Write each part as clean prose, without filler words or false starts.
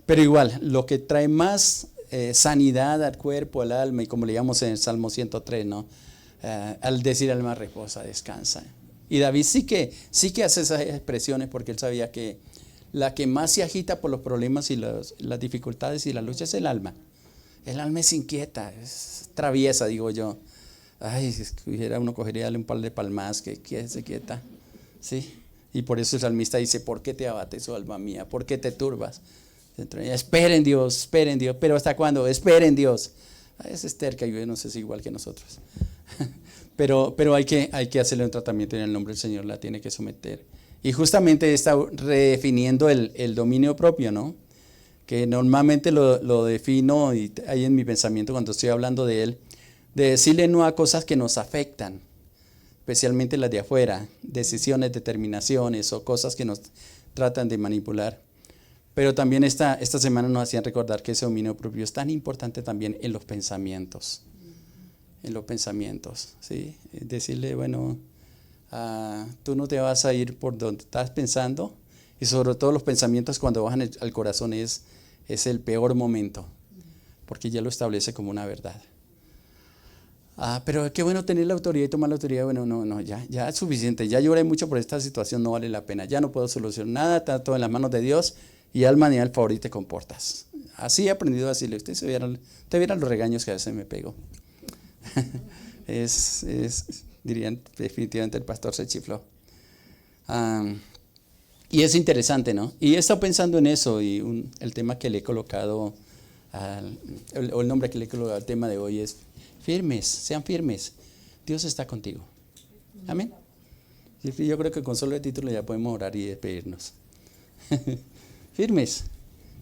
Pero igual, lo que trae más sanidad al cuerpo, al alma, y como leíamos en el Salmo 103, ¿no? Al decir alma reposa, descansa. Y David sí que hace esas expresiones porque él sabía que la que más se agita por los problemas y las dificultades y la lucha es el alma. El alma es inquieta, es traviesa, digo yo. Ay, si hubiera uno cogería un par de palmas que se quieta. ¿Sí? Y por eso el salmista dice, ¿por qué te abates, oh alma mía? ¿Por qué te turbas? Esperen Dios, pero ¿hasta cuándo? Esperen Dios. Es terca y yo no sé si igual que nosotros. pero hay que hacerle un tratamiento en el nombre del Señor, la tiene que someter. Y justamente está redefiniendo el dominio propio, ¿no? Que normalmente lo defino y ahí en mi pensamiento cuando estoy hablando de él, de decirle no a cosas que nos afectan, especialmente las de afuera, decisiones, determinaciones o cosas que nos tratan de manipular. Pero también esta semana nos hacían recordar que ese dominio propio es tan importante también en los pensamientos. En los pensamientos, ¿sí? Decirle, bueno, tú no te vas a ir por donde estás pensando, y sobre todo los pensamientos cuando bajan al corazón es el peor momento, porque ya lo establece como una verdad. Pero qué bueno tener la autoridad y tomar la autoridad. Bueno, no, ya es suficiente, ya lloré mucho por esta situación, no vale la pena, ya no puedo solucionar nada, está todo en las manos de Dios, y alma ni al favor y te comportas. Así he aprendido a decirle, usted vieran los regaños que a veces me pego. Dirían definitivamente el pastor se chifló. Y es interesante, ¿no? Y he estado pensando en eso y el tema que le he colocado, o el nombre que le he colocado al tema de hoy es firmes, sean firmes, Dios está contigo. Amén. Yo creo que con solo el título ya podemos orar y despedirnos. Firmes,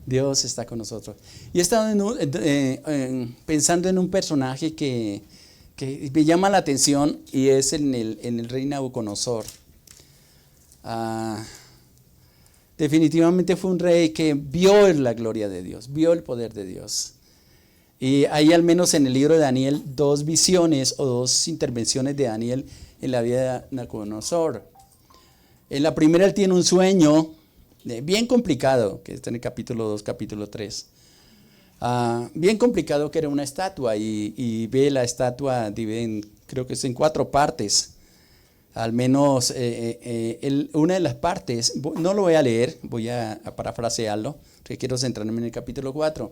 Dios está con nosotros. Y he estado pensando en un personaje que me llama la atención y es en el rey Nabucodonosor. Definitivamente fue un rey que vio la gloria de Dios, vio el poder de Dios. Y hay al menos en el libro de Daniel 2 visiones o 2 intervenciones de Daniel en la vida de Nabucodonosor. En la primera él tiene un sueño bien complicado, que está en el capítulo 2, capítulo 3. Bien complicado, que era una estatua y ve la estatua, creo que es en 4 partes. Al menos una de las partes, no lo voy a leer, voy a parafrasearlo, porque quiero centrarme en el capítulo 4.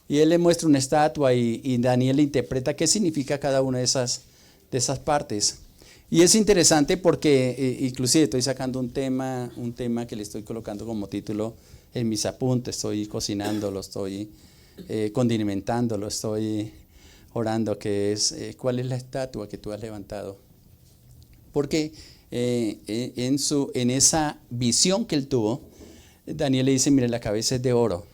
Y él le muestra una estatua y Daniel le interpreta qué significa cada una de esas partes. Y es interesante porque inclusive estoy sacando un tema que le estoy colocando como título en mis apuntes, estoy cocinándolo, estoy condimentándolo, estoy orando, que es ¿cuál es la estatua que tú has levantado? Porque en esa visión que él tuvo, Daniel le dice, mire, la cabeza es de oro.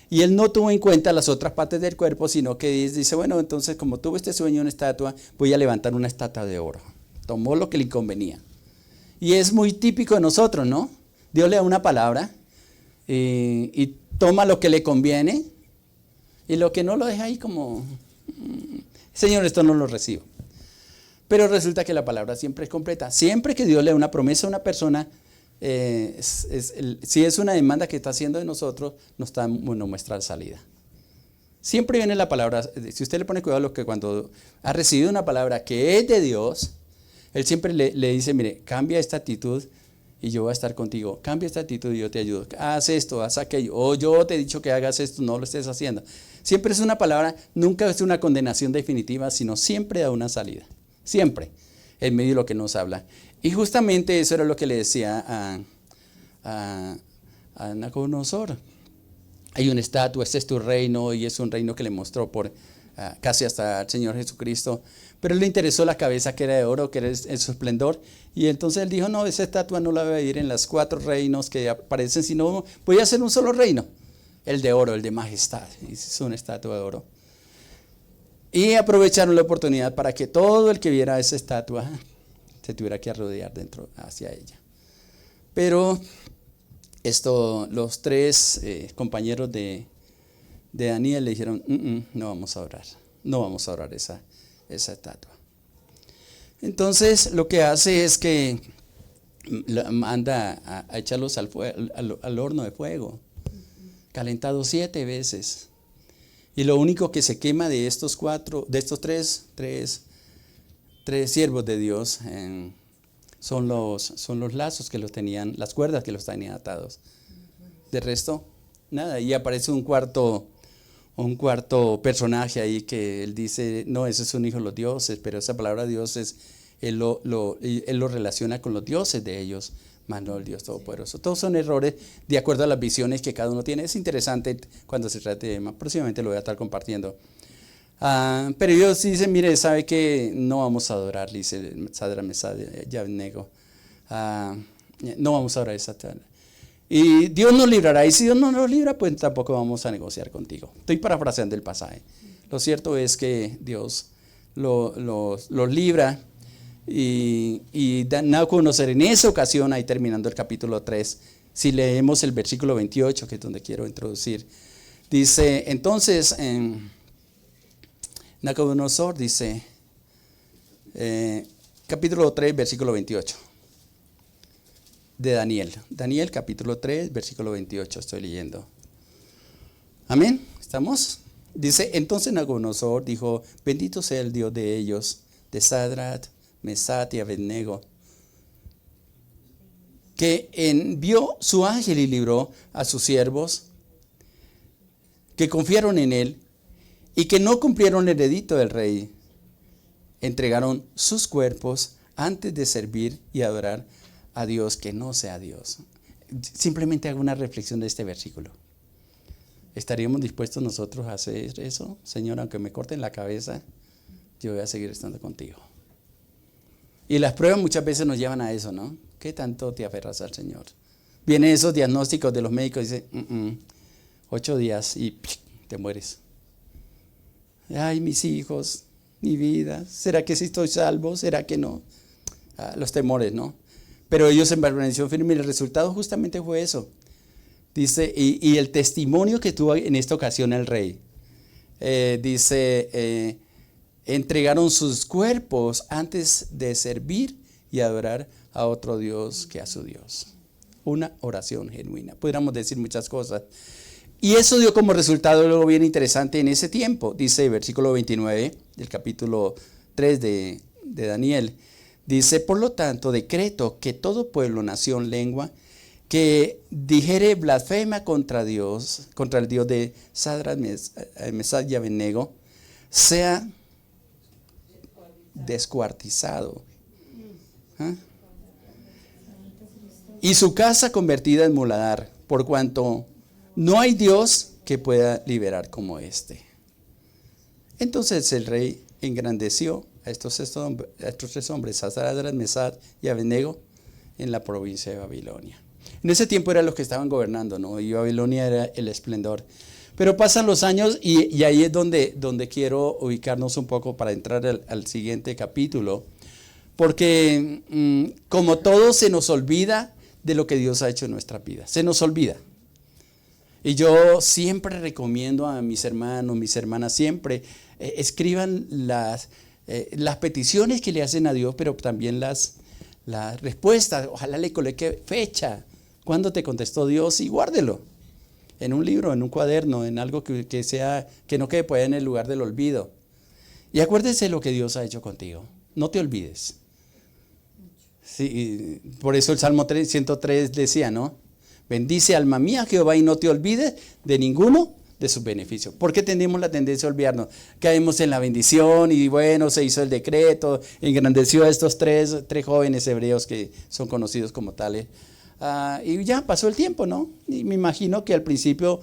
Y él no tuvo en cuenta las otras partes del cuerpo, sino que dice, bueno, entonces como tuve este sueño en una estatua, voy a levantar una estatua de oro. Tomó lo que le convenía. Y es muy típico de nosotros, ¿no? Dios le da una palabra y toma lo que le conviene y lo que no lo deja ahí como, Señor, esto no lo recibo. Pero resulta que la palabra siempre es completa. Siempre que Dios le da una promesa a una persona, si es una demanda que está haciendo de nosotros, nos está muestra la salida. Siempre viene la palabra. Si usted le pone cuidado a lo que cuando ha recibido una palabra que es de Dios, Él siempre le dice, mire, cambia esta actitud y yo voy a estar contigo. Cambia esta actitud y yo te ayudo. Haz esto, haz aquello. O yo te he dicho que hagas esto, no lo estés haciendo. Siempre es una palabra, nunca es una condenación definitiva, sino siempre da una salida. Siempre, en medio de lo que nos habla. Y justamente eso era lo que le decía a Nabucodonosor. Hay una estatua, este es tu reino, y es un reino que le mostró por casi hasta el Señor Jesucristo. Pero le interesó la cabeza que era de oro, que era en su esplendor. Y entonces él dijo, no, esa estatua no la voy a ir en las 4 reinos que aparecen, sino voy a hacer un solo reino. El de oro, el de majestad. Es una estatua de oro. Y aprovecharon la oportunidad para que todo el que viera esa estatua se tuviera que arrodillar hacia ella. Pero los 3 compañeros de Daniel le dijeron, no vamos a orar esa estatua. Entonces lo que hace es que manda a echarlos al horno de fuego. calentado 7 veces. Y lo único que se quema de estos tres siervos de Dios son los lazos que los tenían, las cuerdas que los tenían atados. De resto, nada. Y aparece un cuarto personaje ahí que él dice, no, ese es un hijo de los dioses, pero esa palabra dioses, él lo relaciona con los dioses de ellos, más no el Dios Todopoderoso. Todos son errores de acuerdo a las visiones que cada uno tiene. Es interesante cuando se trate de tema. Próximamente lo voy a estar compartiendo. Pero ellos dicen, mire, sabe que no vamos a adorar, dice Sadrach, Mesach y Abednego. No vamos a adorar esa tal. Y Dios nos librará. Y si Dios no nos libra, pues tampoco vamos a negociar contigo. Estoy parafraseando el pasaje. Lo cierto es que Dios los libra. Y Nabucodonosor en esa ocasión, ahí terminando el capítulo 3, si leemos el versículo 28, que es donde quiero introducir, dice, entonces, Nabucodonosor dice, capítulo 3, versículo 28, de Daniel capítulo 3, versículo 28, estoy leyendo. Amén, ¿estamos? Dice, entonces Nabucodonosor dijo, bendito sea el Dios de ellos, de Sadrach, Mesach y Abednego, que envió su ángel y libró a sus siervos que confiaron en él y que no cumplieron el edicto del rey. Entregaron sus cuerpos antes de servir y adorar a Dios que no sea Dios. Simplemente hago una reflexión de este versículo. ¿Estaríamos dispuestos nosotros a hacer eso? Señor, aunque me corten la cabeza, yo voy a seguir estando contigo. Y las pruebas muchas veces nos llevan a eso, ¿no? ¿Qué tanto te aferras al Señor? Vienen esos diagnósticos de los médicos y dicen, 8 días y te mueres. Ay, mis hijos, mi vida, ¿será que sí estoy salvo? ¿Será que no? Los temores, ¿no? Pero ellos en permanecieron firmes y el resultado justamente fue eso. Dice, y el testimonio que tuvo en esta ocasión el rey, dice, entregaron sus cuerpos antes de servir y adorar a otro Dios que a su Dios. Una oración genuina. Podríamos decir muchas cosas. Y eso dio como resultado algo bien interesante en ese tiempo. Dice versículo 29 del capítulo 3 de Daniel. Dice, por lo tanto, decreto que todo pueblo, nación, lengua, que dijere blasfema contra Dios, contra el Dios de Sadrach, Mesach y Abednego, sea descuartizado. Y su casa convertida en muladar, por cuanto no hay Dios que pueda liberar como este. Entonces el rey engrandeció a estos tres hombres, Sadrach, Mesach y Abednego, en la provincia de Babilonia. En ese tiempo eran los que estaban gobernando, ¿no? Y Babilonia era el esplendor. Pero pasan los años y ahí es donde quiero ubicarnos un poco para entrar al siguiente capítulo. Porque como todo se nos olvida de lo que Dios ha hecho en nuestra vida. Se nos olvida. Y yo siempre recomiendo a mis hermanos, mis hermanas, siempre escriban las peticiones que le hacen a Dios, pero también las respuestas. Ojalá le coloque fecha, cuándo te contestó Dios y guárdelo. En un libro, en un cuaderno, en algo que no quede por ahí en el lugar del olvido. Y acuérdese lo que Dios ha hecho contigo. No te olvides. Sí, por eso el Salmo 103 decía, ¿no? Bendice alma mía Jehová y no te olvides de ninguno de sus beneficios. ¿Por qué tenemos la tendencia a olvidarnos? Caemos en la bendición y bueno, se hizo el decreto, engrandeció a estos tres jóvenes hebreos que son conocidos como tales. Y ya pasó el tiempo, ¿no? Y me imagino que al principio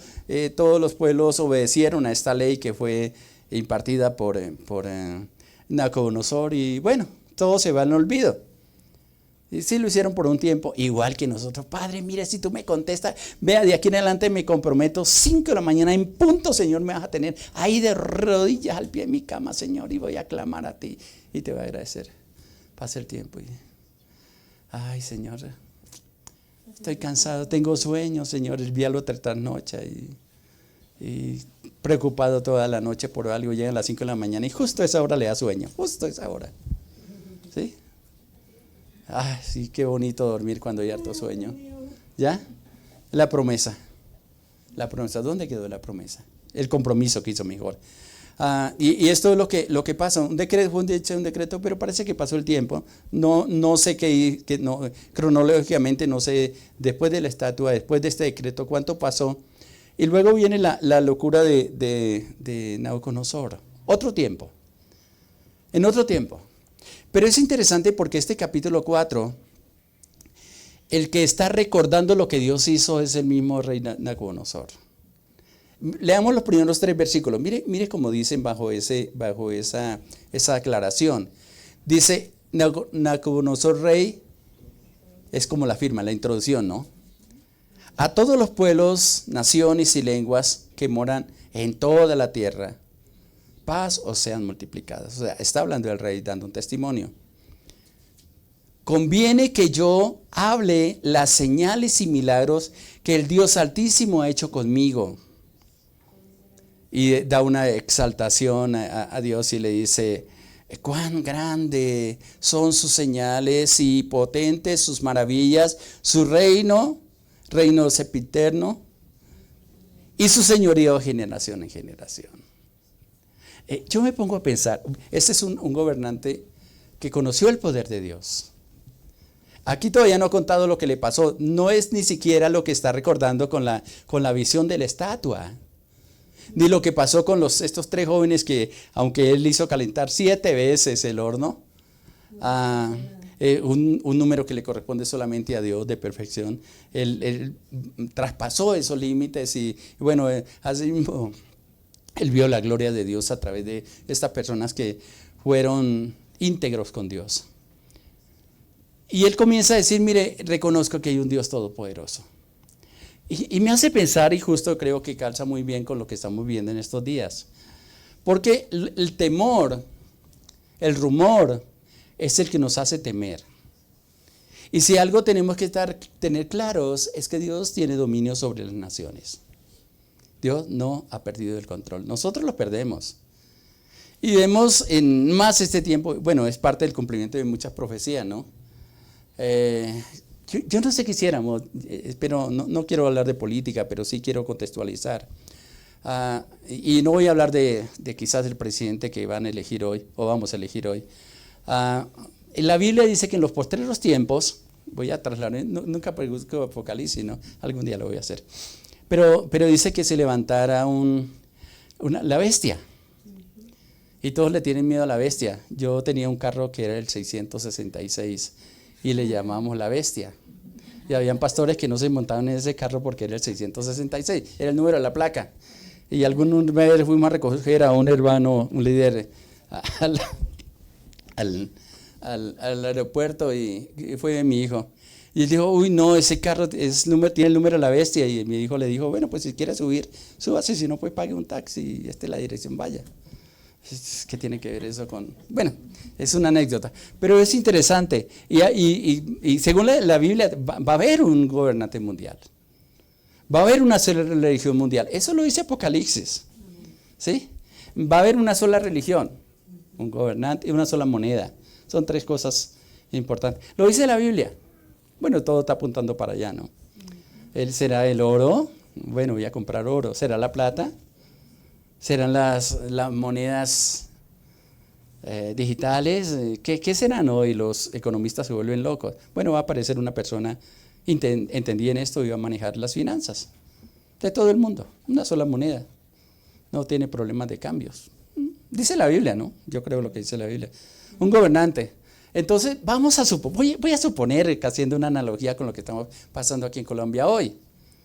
todos los pueblos obedecieron a esta ley que fue impartida por Nabucodonosor y bueno, todo se va al olvido. Y sí lo hicieron por un tiempo, igual que nosotros. Padre, mire, si tú me contestas, vea, de aquí en adelante me comprometo 5 de la mañana en punto, Señor, me vas a tener ahí de rodillas al pie de mi cama, Señor, y voy a clamar a ti y te voy a agradecer. Pasa el tiempo y, ay, Señor, estoy cansado, tengo sueño, Señor, el diablo tras noche y preocupado toda la noche por algo, llega a las 5 de la mañana y justo a esa hora le da sueño, justo a esa hora. ¿Sí? Ay, sí, qué bonito dormir cuando hay harto sueño. ¿Ya? La promesa. La promesa, ¿dónde quedó la promesa? El compromiso que hizo mejor. Y esto es lo que pasa. Un decreto fue un decreto, pero parece que pasó el tiempo. No sé cronológicamente, no sé, después de la estatua, después de este decreto, cuánto pasó. Y luego viene la locura de Nabucodonosor. Otro tiempo. En otro tiempo. Pero es interesante porque este capítulo 4, el que está recordando lo que Dios hizo es el mismo rey Nabucodonosor. Leamos los primeros 3 versículos. Mire cómo dicen bajo esa aclaración. Dice, Nabucodonosor rey, es como la firma, la introducción, ¿no? A todos los pueblos, naciones y lenguas que moran en toda la tierra, paz os sean multiplicadas. O sea, está hablando el rey dando un testimonio. Conviene que yo hable las señales y milagros que el Dios Altísimo ha hecho conmigo. Y da una exaltación a Dios y le dice, cuán grande son sus señales y potentes sus maravillas, su reino sempiterno y su señorío de generación en generación. Yo me pongo a pensar, este es un gobernante que conoció el poder de Dios. Aquí todavía no ha contado lo que le pasó, no es ni siquiera lo que está recordando con la visión de la estatua. Ni lo que pasó con estos 3 jóvenes que, aunque él hizo calentar 7 veces el horno, un número que le corresponde solamente a Dios de perfección, él traspasó esos límites y bueno, así mismo él vio la gloria de Dios a través de estas personas que fueron íntegros con Dios. Y él comienza a decir, mire, reconozco que hay un Dios todopoderoso. Y me hace pensar, y justo creo que calza muy bien con lo que estamos viendo en estos días. Porque el temor, el rumor, es el que nos hace temer. Y si algo tenemos que tener claros, es que Dios tiene dominio sobre las naciones. Dios no ha perdido el control. Nosotros lo perdemos. Y vemos en más este tiempo, bueno, es parte del cumplimiento de muchas profecías, ¿no? Yo no sé qué quisiéramos, pero no quiero hablar de política, pero sí quiero contextualizar. Y no voy a hablar de quizás el presidente que van a elegir hoy, o vamos a elegir hoy. La Biblia dice que en los postreros tiempos, voy a trasladar, nunca busco Apocalipsis, ¿no? Algún día lo voy a hacer. Pero dice que se levantara la bestia. Y todos le tienen miedo a la bestia. Yo tenía un carro que era el 666 y le llamamos la bestia. Y habían pastores que no se montaban en ese carro porque era el 666, era el número de la placa. Y algunos vez fuimos a recoger a un hermano, un líder, al aeropuerto y fue mi hijo. Y él dijo, uy no, ese carro tiene el número de la bestia. Y mi hijo le dijo, bueno, pues si quiere subir, súbase, si no pues pague un taxi y esta es la dirección, vaya. ¿Qué tiene que ver eso con...? Bueno, es una anécdota, pero es interesante. Y según la Biblia, va a haber un gobernante mundial. Va a haber una sola religión mundial. Eso lo dice Apocalipsis. ¿Sí? Va a haber una sola religión, un gobernante y una sola moneda. Son 3 cosas importantes. Lo dice la Biblia. Bueno, todo está apuntando para allá, ¿no? Él será el oro. Bueno, voy a comprar oro. Será la plata. ¿Serán las monedas digitales? ¿Qué serán hoy? Los economistas se vuelven locos. Bueno, va a aparecer una persona entendida en esto y va a manejar las finanzas de todo el mundo. Una sola moneda. No tiene problemas de cambios. Dice la Biblia, ¿no? Yo creo lo que dice la Biblia. Un gobernante. Entonces, voy a suponer, haciendo una analogía con lo que estamos pasando aquí en Colombia hoy,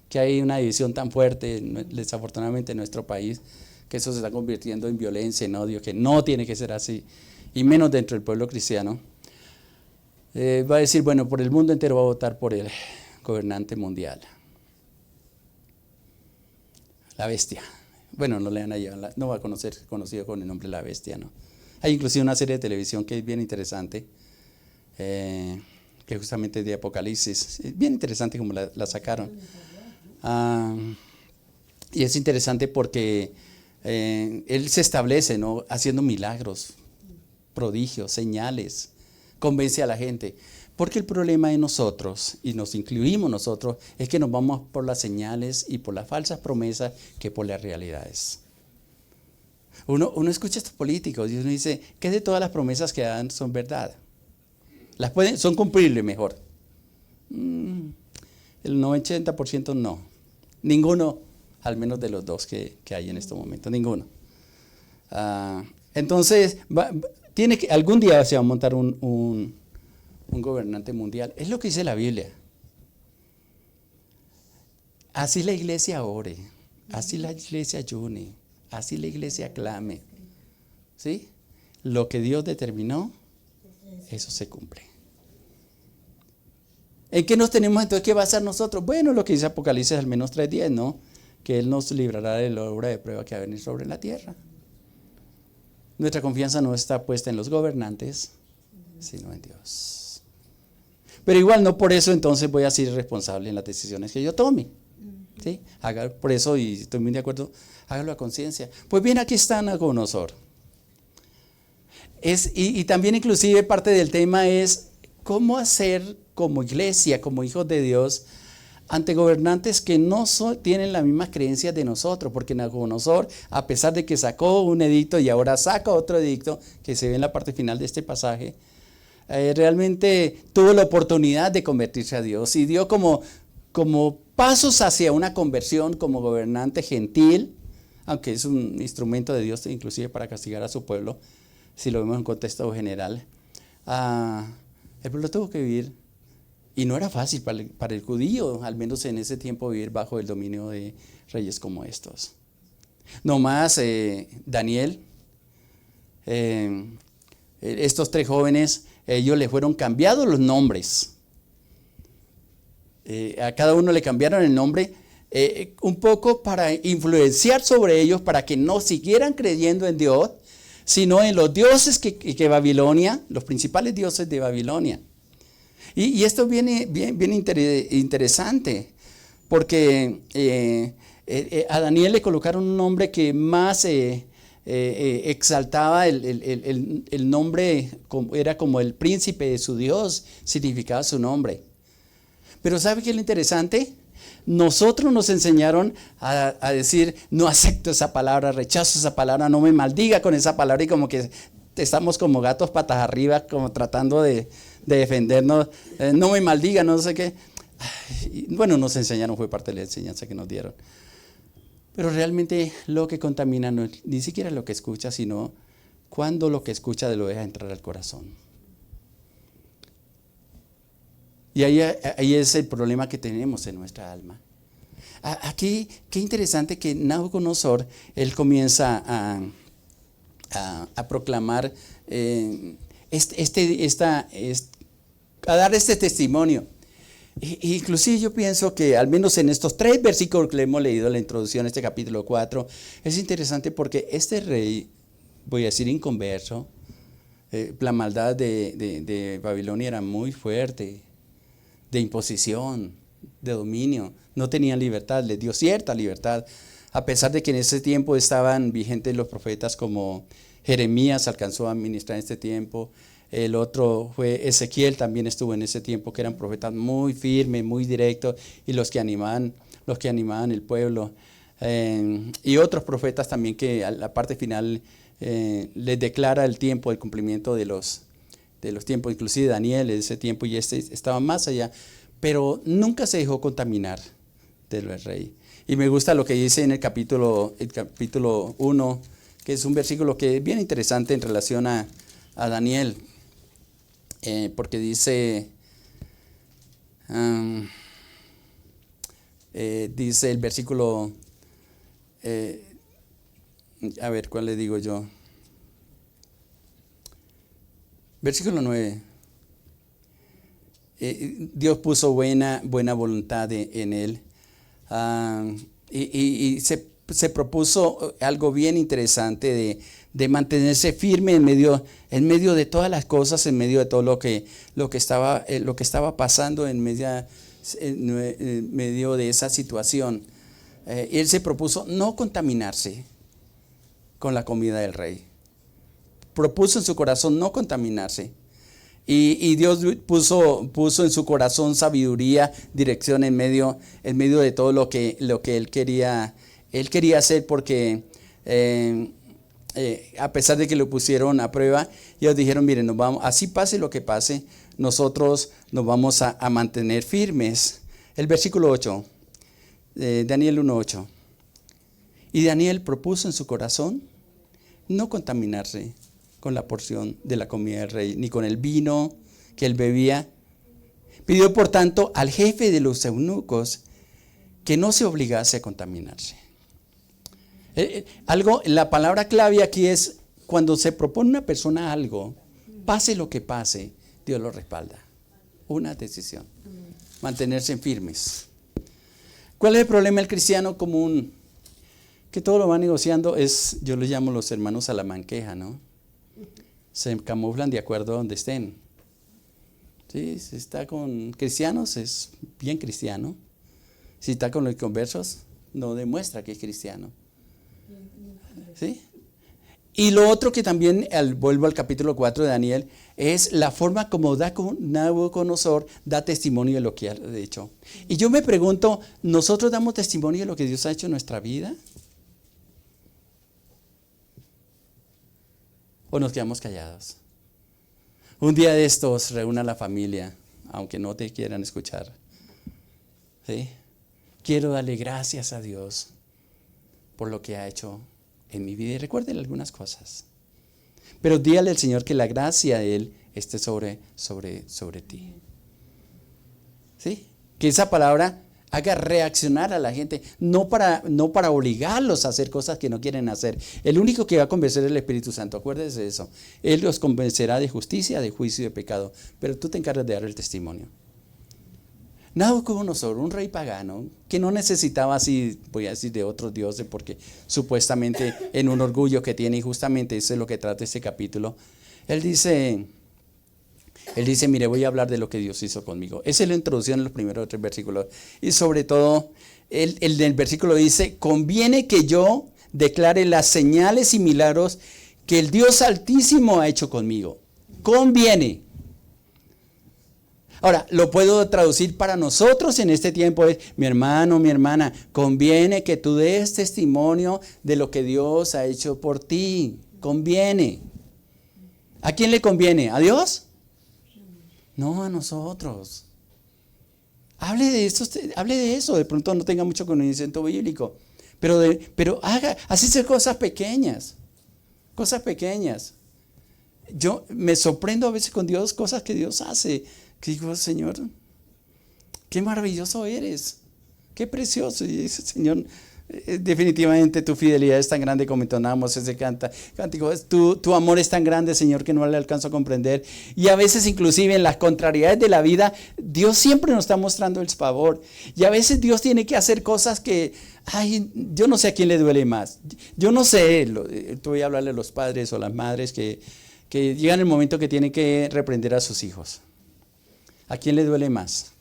que hay una división tan fuerte, desafortunadamente, en nuestro país, que eso se está convirtiendo en violencia, en odio, que no tiene que ser así, y menos dentro del pueblo cristiano. Va a decir, bueno, por el mundo entero va a votar por el gobernante mundial. La bestia. Bueno, no le van a llevar, no va a conocido con el nombre La Bestia, ¿no? Hay inclusive una serie de televisión que es bien interesante, que justamente es de Apocalipsis. Es bien interesante como la sacaron. Y es interesante porque él se establece, ¿no? Haciendo milagros, prodigios, señales, convence a la gente. Porque el problema de nosotros, y nos incluimos nosotros, es que nos vamos por las señales y por las falsas promesas que por las realidades. Uno escucha a estos políticos y uno dice, ¿qué de todas las promesas que dan son verdad? Son cumplibles mejor. El 80% no. Ninguno, al menos de los dos que hay en este momento, ninguno. Entonces, algún día se va a montar un gobernante mundial. Es lo que dice la Biblia. Así la iglesia ore, así la iglesia ayune, así la iglesia clame. ¿Sí? Lo que Dios determinó, eso se cumple. ¿En qué nos tenemos entonces que basar nosotros? Bueno, lo que dice Apocalipsis al menos 3:10, ¿no? Que Él nos librará de la obra de prueba que va a venir sobre la tierra. Nuestra confianza no está puesta en los gobernantes, sino en Dios. Pero igual no por eso entonces voy a ser responsable en las decisiones que yo tome. ¿Sí? Por eso, y estoy muy de acuerdo, hágalo a conciencia. Pues bien, aquí está Nabucodonosor. Y también inclusive parte del tema es cómo hacer como iglesia, como hijos de Dios, ante gobernantes que no tienen las mismas creencias de nosotros, porque Nabucodonosor, a pesar de que sacó un edicto y ahora saca otro edicto, que se ve en la parte final de este pasaje, realmente tuvo la oportunidad de convertirse a Dios y dio como pasos hacia una conversión como gobernante gentil, aunque es un instrumento de Dios inclusive para castigar a su pueblo, si lo vemos en contexto general. El pueblo tuvo que vivir, y no era fácil para el judío, al menos en ese tiempo, vivir bajo el dominio de reyes como estos. No más Daniel, estos 3 jóvenes, ellos le fueron cambiados los nombres. A cada uno le cambiaron el nombre un poco para influenciar sobre ellos, para que no siguieran creyendo en Dios, sino en los dioses que Babilonia, los principales dioses de Babilonia. Y esto viene bien interesante, porque a Daniel le colocaron un nombre que más exaltaba el nombre, era como el príncipe de su Dios, significaba su nombre. Pero ¿sabe qué es lo interesante? Nosotros nos enseñaron a decir, no acepto esa palabra, rechazo esa palabra, no me maldiga con esa palabra, y como que estamos como gatos patas arriba, como tratando de defendernos, no me maldiga, no sé qué. Bueno, nos enseñaron, fue parte de la enseñanza que nos dieron. Pero realmente lo que contamina no es ni siquiera lo que escucha, sino cuando lo que escucha lo deja entrar al corazón. Y ahí es el problema que tenemos en nuestra alma. Aquí, qué interesante que Nabucodonosor, él comienza a proclamar, a dar este testimonio. Inclusive yo pienso que al menos en estos 3 versículos que le hemos leído en la introducción a este capítulo 4, es interesante porque este rey, voy a decir inconverso, la maldad de Babilonia era muy fuerte, de imposición, de dominio, no tenían libertad, les dio cierta libertad, a pesar de que en ese tiempo estaban vigentes los profetas como Jeremías, alcanzó a ministrar en este tiempo. El otro fue Ezequiel, también estuvo en ese tiempo, que eran profetas muy firmes, muy directos, y los que animaban el pueblo. Y otros profetas también que a la parte final les declara el tiempo, el cumplimiento de los tiempos, inclusive Daniel en ese tiempo, y estaba más allá, pero nunca se dejó contaminar del rey. Y me gusta lo que dice en el capítulo 1, que es un versículo que es bien interesante en relación a Daniel, porque dice el versículo, a ver, ¿cuál le digo yo? Versículo 9. Dios puso buena voluntad en él, y se propuso algo bien interesante de mantenerse firme en medio de todas las cosas, en medio de todo lo que estaba pasando en medio de esa situación. Él se propuso no contaminarse con la comida del rey. Propuso en su corazón no contaminarse. Y Dios puso en su corazón sabiduría, dirección en medio de todo lo que él quería hacer, porque a pesar de que lo pusieron a prueba, ellos dijeron, miren, nos vamos, así pase lo que pase, nosotros nos vamos a mantener firmes. El versículo 8, Daniel 1:8. Y Daniel propuso en su corazón no contaminarse con la porción de la comida del rey, ni con el vino que él bebía. Pidió, por tanto, al jefe de los eunucos que no se obligase a contaminarse. La palabra clave aquí es, cuando se propone una persona algo, pase lo que pase, Dios lo respalda. Una decisión. Mantenerse firmes. ¿Cuál es el problema del cristiano común? Que todo lo va negociando yo lo llamo los hermanos a la manqueja, ¿no? Se camuflan de acuerdo a donde estén. ¿Sí? Si está con cristianos, es bien cristiano. Si está con los inconversos, no demuestra que es cristiano. ¿Sí? Y lo otro que también, vuelvo al capítulo 4 de Daniel, es la forma como Nabucodonosor da testimonio de lo que ha hecho. Y yo me pregunto, ¿nosotros damos testimonio de lo que Dios ha hecho en nuestra vida? ¿O nos quedamos callados? Un día de estos, reúna a la familia, aunque no te quieran escuchar. ¿Sí? Quiero darle gracias a Dios por lo que ha hecho en mi vida. Y recuerden algunas cosas. Pero dígale al Señor que la gracia de Él esté sobre ti. ¿Sí? Que esa palabra haga reaccionar a la gente, no para obligarlos a hacer cosas que no quieren hacer. El único que va a convencer es el Espíritu Santo, acuérdense de eso. Él los convencerá de justicia, de juicio y de pecado, pero tú te encargas de dar el testimonio. Nabucodonosor, un rey pagano, que no necesitaba, así voy a decir, de otros dioses, porque supuestamente en un orgullo que tiene, y justamente eso es lo que trata este capítulo, él dice, mire, voy a hablar de lo que Dios hizo conmigo. Esa es la introducción en los primeros 3 versículos. Y sobre todo, el del versículo dice, conviene que yo declare las señales y milagros que el Dios Altísimo ha hecho conmigo. Conviene. Ahora, lo puedo traducir para nosotros en este tiempo, es, mi hermano, mi hermana, conviene que tú des testimonio de lo que Dios ha hecho por ti. Conviene. ¿A quién le conviene? ¿A Dios? No, a nosotros. Hable de eso. De pronto no tenga mucho conocimiento bíblico. Pero haga, así son cosas pequeñas. Cosas pequeñas. Yo me sorprendo a veces con Dios, cosas que Dios hace. Que digo, Señor, qué maravilloso eres. Qué precioso. Y dice, Señor, definitivamente tu fidelidad es tan grande, como entonamos ese cántico. Tu amor es tan grande, Señor, que no le alcanzo a comprender. Y a veces, inclusive en las contrariedades de la vida, Dios siempre nos está mostrando el favor. Y a veces Dios tiene que hacer cosas que, yo no sé a quién le duele más. Yo no sé, tú voy a hablarle a los padres o las madres que llegan el momento que tienen que reprender a sus hijos. ¿A quién le duele más?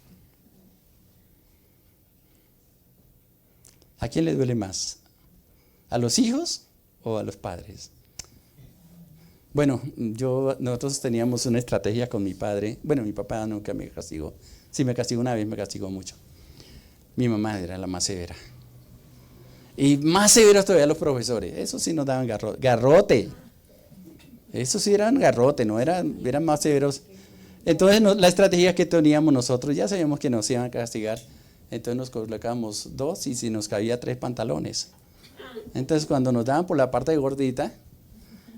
¿A quién le duele más? ¿A los hijos o a los padres? Bueno, nosotros teníamos una estrategia con mi padre. Bueno, mi papá nunca me castigó. Si me castigó una vez, me castigó mucho. Mi mamá era la más severa. Y más severos todavía los profesores. Eso sí nos daban garrote. Eso sí eran garrote, no eran más severos. Entonces la estrategia que teníamos nosotros, ya sabíamos que nos iban a castigar. Entonces nos colocábamos 2 y si nos cabía 3 pantalones. Entonces cuando nos daban por la parte gordita,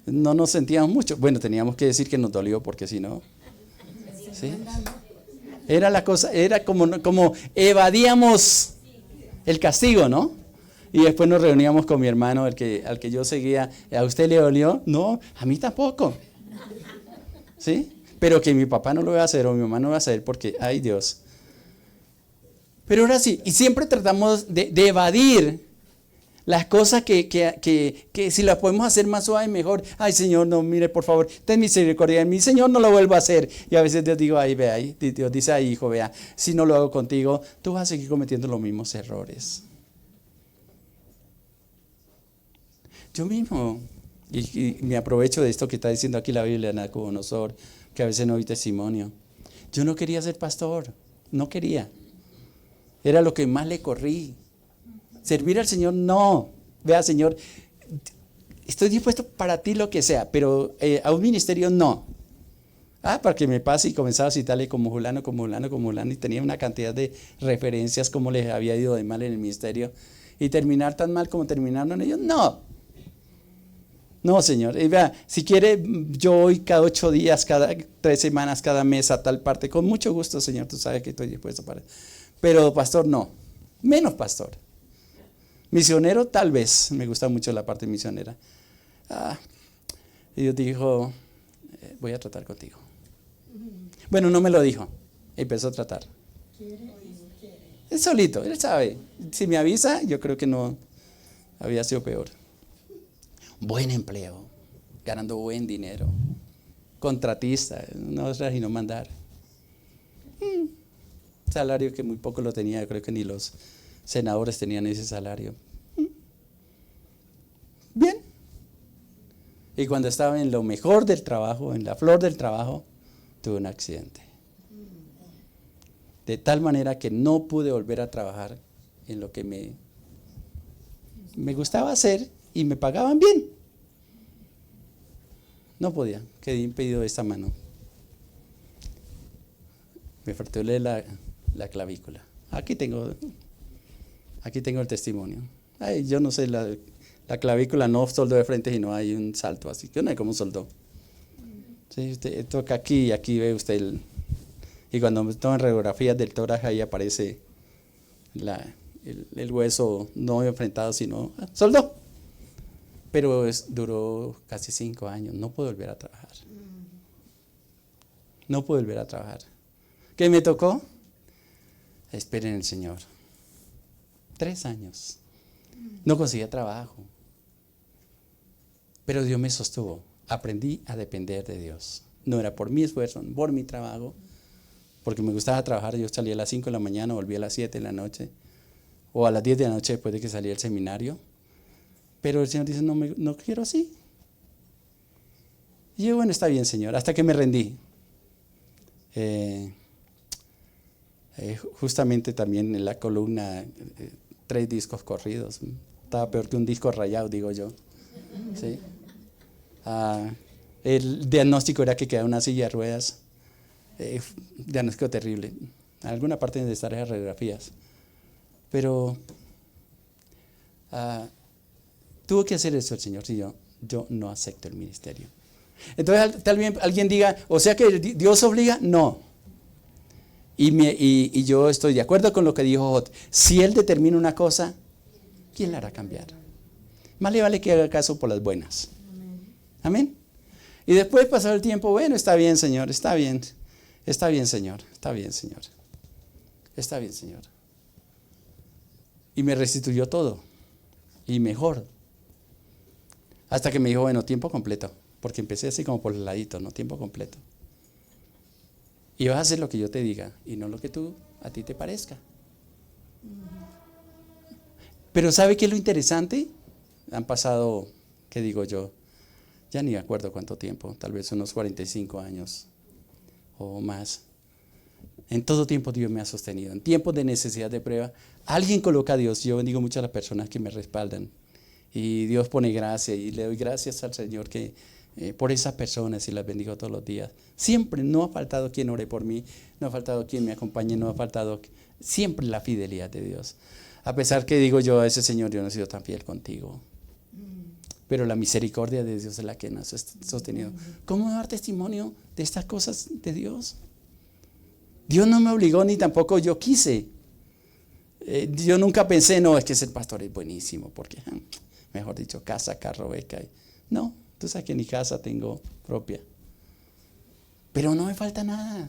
no nos sentíamos mucho. Bueno, teníamos que decir que nos dolió porque si no, ¿sí? Era la cosa, era como evadíamos el castigo, ¿no? Y después nos reuníamos con mi hermano, al que yo seguía. ¿A usted le dolió? No, a mí tampoco. ¿Sí? Pero que mi papá no lo va a hacer o mi mamá no lo va a hacer porque, ay Dios. Pero ahora sí, y siempre tratamos de evadir las cosas que si las podemos hacer más suave, mejor. Ay Señor, no, mire por favor, ten misericordia de mí. Señor, no lo vuelvo a hacer. Y a veces Dios digo, Dios dice, ay hijo, vea, si no lo hago contigo, tú vas a seguir cometiendo los mismos errores. Yo mismo, y me aprovecho de esto que está diciendo aquí la Biblia de Nabucodonosor, que a veces no doy testimonio. Yo no quería ser pastor, no quería. Era lo que más le corrí. Servir al Señor, no. Vea, Señor, estoy dispuesto para ti lo que sea, pero a un ministerio no. Para que me pase, y comenzaba a citarle como fulano, y tenía una cantidad de referencias como les había ido de mal en el ministerio, y terminar tan mal como terminaron ellos, no. No, Señor. Y vea, si quiere, yo voy cada 8 días, cada 3 semanas, cada mes a tal parte, con mucho gusto, Señor, tú sabes que estoy dispuesto para eso. Pero pastor, no. Menos pastor. Misionero, tal vez. Me gusta mucho la parte misionera. Y Dios dijo, voy a tratar contigo. Bueno, no me lo dijo. Empezó a tratar. Él solito, él sabe. Si me avisa, yo creo que no había sido peor. Buen empleo, ganando buen dinero. Contratista, no sino mandar. Salario que muy poco lo tenía, yo creo que ni los senadores tenían ese salario. Bien. Y cuando estaba en lo mejor del trabajo, en la flor del trabajo, tuve un accidente. De tal manera que no pude volver a trabajar en lo que me gustaba hacer y me pagaban bien. No podía, quedé impedido de esta mano. Me fracturé la clavícula. Aquí tengo el testimonio. Yo no sé, la clavícula no soldó de frente, sino hay un salto así. Yo no sé cómo soldó. Sí, usted toca aquí y aquí ve usted y cuando me toman radiografías del tórax ahí aparece el hueso no enfrentado, sino soldó. Pero duró casi 5 años. No pude volver a trabajar. No pude volver a trabajar. ¿Qué me tocó? Esperen en el Señor. 3 años. No conseguía trabajo. Pero Dios me sostuvo. Aprendí a depender de Dios. No era por mi esfuerzo, por mi trabajo, porque me gustaba trabajar. Yo salía a las 5 de la mañana, volvía a las 7 de la noche, o a las 10 de la noche después de que salía del seminario. Pero el Señor dice, no quiero así. Y yo, bueno, está bien, Señor, hasta que me rendí. Justamente también en la columna, 3 discos corridos. Estaba peor que un disco rayado, digo yo. ¿Sí? El diagnóstico era que quedaba una silla de ruedas. Diagnóstico terrible. En alguna parte de estar esas radiografías. Pero tuvo que hacer eso el Señor. Si yo no acepto el ministerio. Entonces tal vez alguien diga, o sea que Dios obliga. No. Y yo estoy de acuerdo con lo que dijo Jot. Si Él determina una cosa, ¿quién la hará cambiar? Más le vale que haga caso por las buenas. Amén. Y después pasar el tiempo, bueno, está bien, Señor, está bien. Está bien, Señor, está bien, Señor. Está bien, Señor. Y me restituyó todo. Y mejor. Hasta que me dijo, bueno, tiempo completo. Porque empecé así como por el ladito, ¿no? Tiempo completo. Y vas a hacer lo que yo te diga y no lo que a ti te parezca. Pero ¿sabe qué es lo interesante? Han pasado, ¿qué digo yo? Ya ni me acuerdo cuánto tiempo, tal vez unos 45 años o más. En todo tiempo Dios me ha sostenido. En tiempos de necesidad de prueba, alguien coloca a Dios. Yo bendigo mucho a las personas que me respaldan. Y Dios pone gracia y le doy gracias al Señor que por esas personas y las bendigo todos los días. Siempre no ha faltado quien ore por mí, no ha faltado quien me acompañe, no ha faltado siempre la fidelidad de Dios. A pesar que digo yo a ese Señor, yo no he sido tan fiel contigo. Pero la misericordia de Dios es la que nos ha sostenido. ¿Cómo dar testimonio de estas cosas de Dios? Dios no me obligó ni tampoco yo quise. Yo nunca pensé, no, es que ser pastor es buenísimo, porque, mejor dicho, casa, carro, beca. No, tú sabes que ni casa tengo propia. Pero no me falta nada.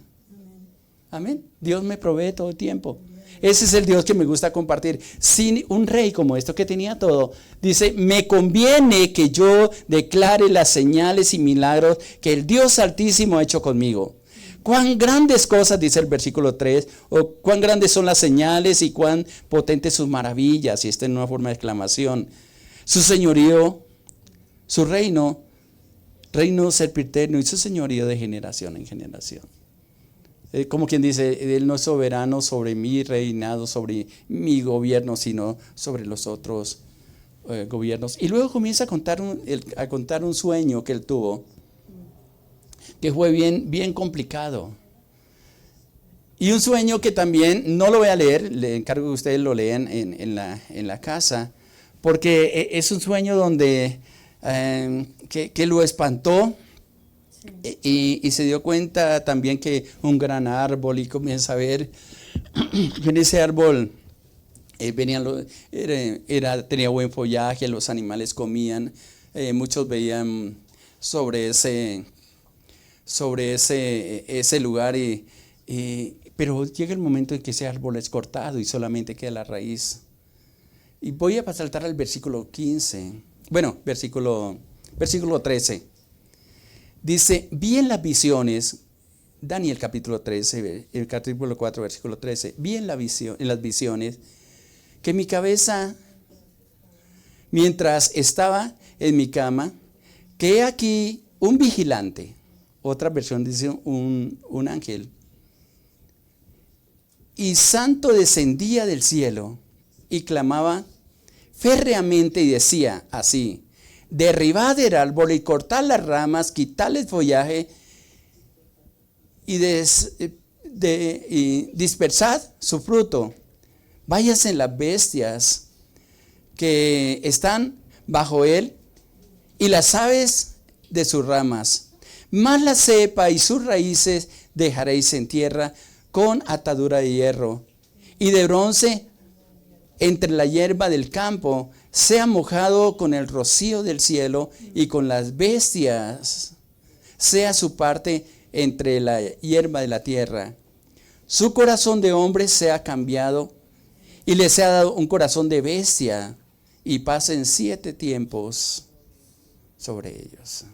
Amén. Dios me provee todo el tiempo. Ese es el Dios que me gusta compartir. Sin un rey como esto que tenía todo, dice, me conviene que yo declare las señales y milagros que el Dios Altísimo ha hecho conmigo. Cuán grandes cosas, dice el versículo 3, o cuán grandes son las señales y cuán potentes sus maravillas, y esta es una forma de exclamación. Su señorío, su reino, reino sempiterno y su señorío de generación en generación. Como quien dice, Él no es soberano sobre mi reinado, sobre mi gobierno, sino sobre los otros gobiernos. Y luego comienza a contar un sueño que él tuvo, que fue bien complicado. Y un sueño que también, no lo voy a leer, le encargo que ustedes lo lean en la casa, porque es un sueño donde que lo espantó. Y se dio cuenta también que un gran árbol, y comienza a ver que en ese árbol tenía buen follaje, los animales comían, muchos veían sobre ese lugar, pero llega el momento en que ese árbol es cortado y solamente queda la raíz. Y voy a saltar al versículo 15, bueno, versículo 13. Dice, vi en las visiones, Daniel capítulo 13, el capítulo 4, versículo 13, vi en las visiones que mi cabeza, mientras estaba en mi cama, que he aquí un vigilante, otra versión dice un ángel, y santo descendía del cielo y clamaba férreamente y decía así: derribad el árbol y cortad las ramas, quitad el follaje y dispersad su fruto. Váyanse las bestias que están bajo él y las aves de sus ramas. Mas la cepa y sus raíces dejaréis en tierra con atadura de hierro y de bronce entre la hierba del campo. Sea mojado con el rocío del cielo y con las bestias sea su parte entre la hierba de la tierra. Su corazón de hombre sea cambiado y le sea dado un corazón de bestia, y pasen 7 tiempos sobre ellos.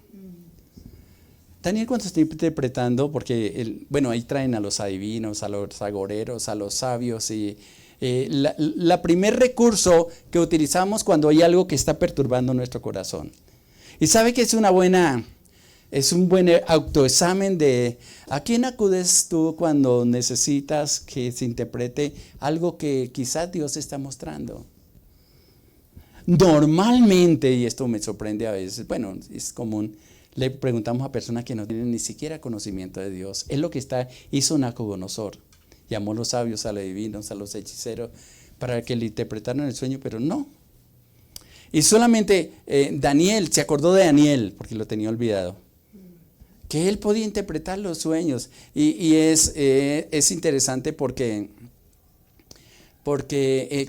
Daniel, cuando está interpretando, porque ahí traen a los adivinos, a los agoreros, a los sabios, y la primer recurso que utilizamos cuando hay algo que está perturbando nuestro corazón. Y sabe que es un buen autoexamen de a quién acudes tú cuando necesitas que se interprete algo que quizás Dios está mostrando. Normalmente, y esto me sorprende a veces, es común, le preguntamos a personas que no tienen ni siquiera conocimiento de Dios. Es lo que hizo Nabucodonosor. Llamó a los sabios, a los adivinos, a los hechiceros, para que le interpretaran el sueño, pero no. Y solamente Daniel, se acordó de Daniel, porque lo tenía olvidado, que él podía interpretar los sueños. Y es interesante porque